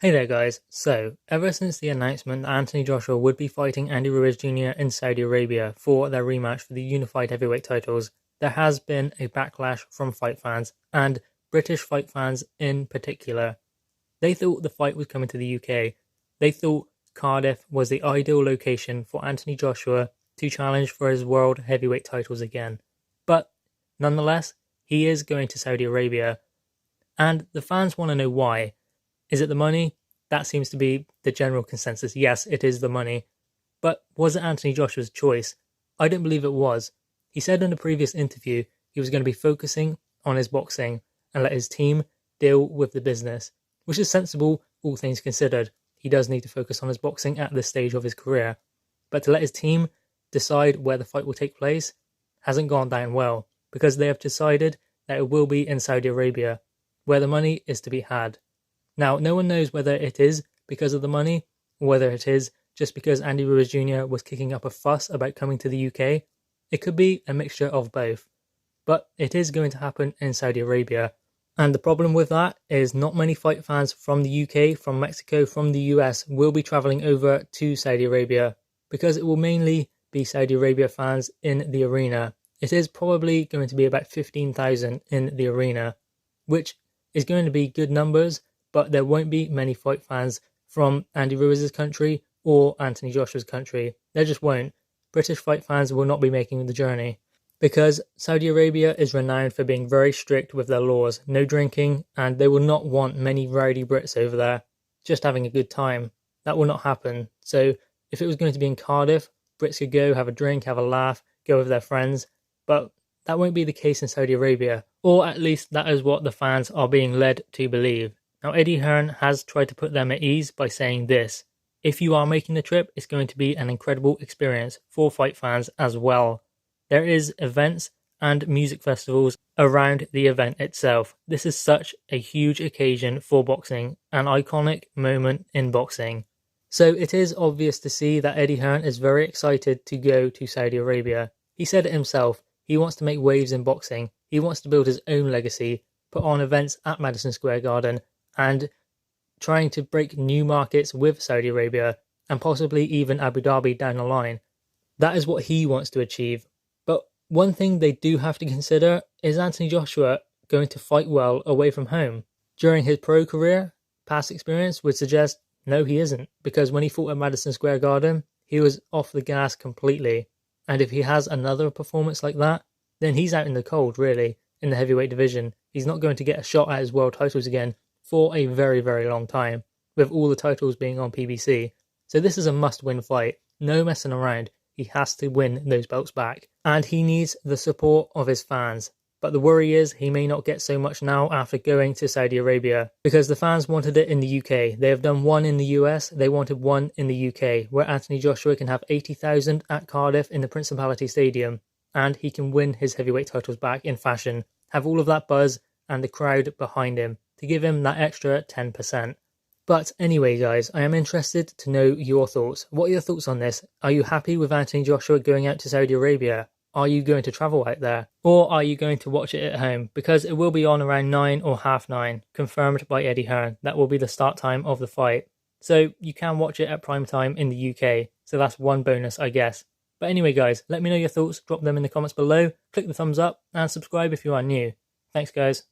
Hey there guys, so ever since the announcement that Anthony Joshua would be fighting Andy Ruiz Jr. in Saudi Arabia for their rematch for the unified heavyweight titles, there has been a backlash from fight fans, and British fight fans in particular. They thought the fight was coming to the UK. They thought Cardiff was the ideal location for Anthony Joshua to challenge for his world heavyweight titles again. But nonetheless, he is going to Saudi Arabia, and the fans want to know why. Is it the money? That seems to be the general consensus. Yes, it is the money. But was it Anthony Joshua's choice? I don't believe it was. He said in a previous interview he was going to be focusing on his boxing and let his team deal with the business, which is sensible, all things considered. He does need to focus on his boxing at this stage of his career. But to let his team decide where the fight will take place hasn't gone down well, because they have decided that it will be in Saudi Arabia, where the money is to be had. Now, no one knows whether it is because of the money, or whether it is just because Andy Ruiz Jr. was kicking up a fuss about coming to the UK. It could be a mixture of both. But it is going to happen in Saudi Arabia. And the problem with that is not many fight fans from the UK, from Mexico, from the US will be travelling over to Saudi Arabia, because it will mainly be Saudi Arabia fans in the arena. It is probably going to be about 15,000 in the arena, which is going to be good numbers, but there won't be many fight fans from Andy Ruiz's country or Anthony Joshua's country. There just won't. British fight fans will not be making the journey, because Saudi Arabia is renowned for being very strict with their laws, no drinking, and they will not want many rowdy Brits over there just having a good time. That will not happen. So if it was going to be in Cardiff, Brits could go, have a drink, have a laugh, go with their friends, but that won't be the case in Saudi Arabia, or at least that is what the fans are being led to believe. Now, Eddie Hearn has tried to put them at ease by saying this: if you are making the trip, it's going to be an incredible experience for fight fans as well. There is events and music festivals around the event itself. This is such a huge occasion for boxing, an iconic moment in boxing. So it is obvious to see that Eddie Hearn is very excited to go to Saudi Arabia. He said it himself, he wants to make waves in boxing, he wants to build his own legacy, put on events at Madison Square Garden, and trying to break new markets with Saudi Arabia and possibly even Abu Dhabi down the line. That is what he wants to achieve. But one thing they do have to consider is Anthony Joshua going to fight well away from home. During his pro career, past experience would suggest no, he isn't, because when he fought at Madison Square Garden, he was off the gas completely. And if he has another performance like that, then he's out in the cold, really, in the heavyweight division. He's not going to get a shot at his world titles again for a very, very long time, with all the titles being on PBC. So this is a must-win fight. No messing around. He has to win those belts back. And he needs the support of his fans. But the worry is he may not get so much now after going to Saudi Arabia, because the fans wanted it in the UK. They have done one in the US, they wanted one in the UK, where Anthony Joshua can have 80,000 at Cardiff in the Principality Stadium, and he can win his heavyweight titles back in fashion, have all of that buzz and the crowd behind him to give him that extra 10%. But anyway guys, I am interested to know your thoughts. What are your thoughts on this? Are you happy with Anthony Joshua going out to Saudi Arabia? Are you going to travel out there? Or are you going to watch it at home? Because it will be on around 9 or half 9, confirmed by Eddie Hearn. That will be the start time of the fight. So you can watch it at prime time in the UK. So that's one bonus, I guess. But anyway guys, let me know your thoughts. Drop them in the comments below. Click the thumbs up and subscribe if you are new. Thanks guys.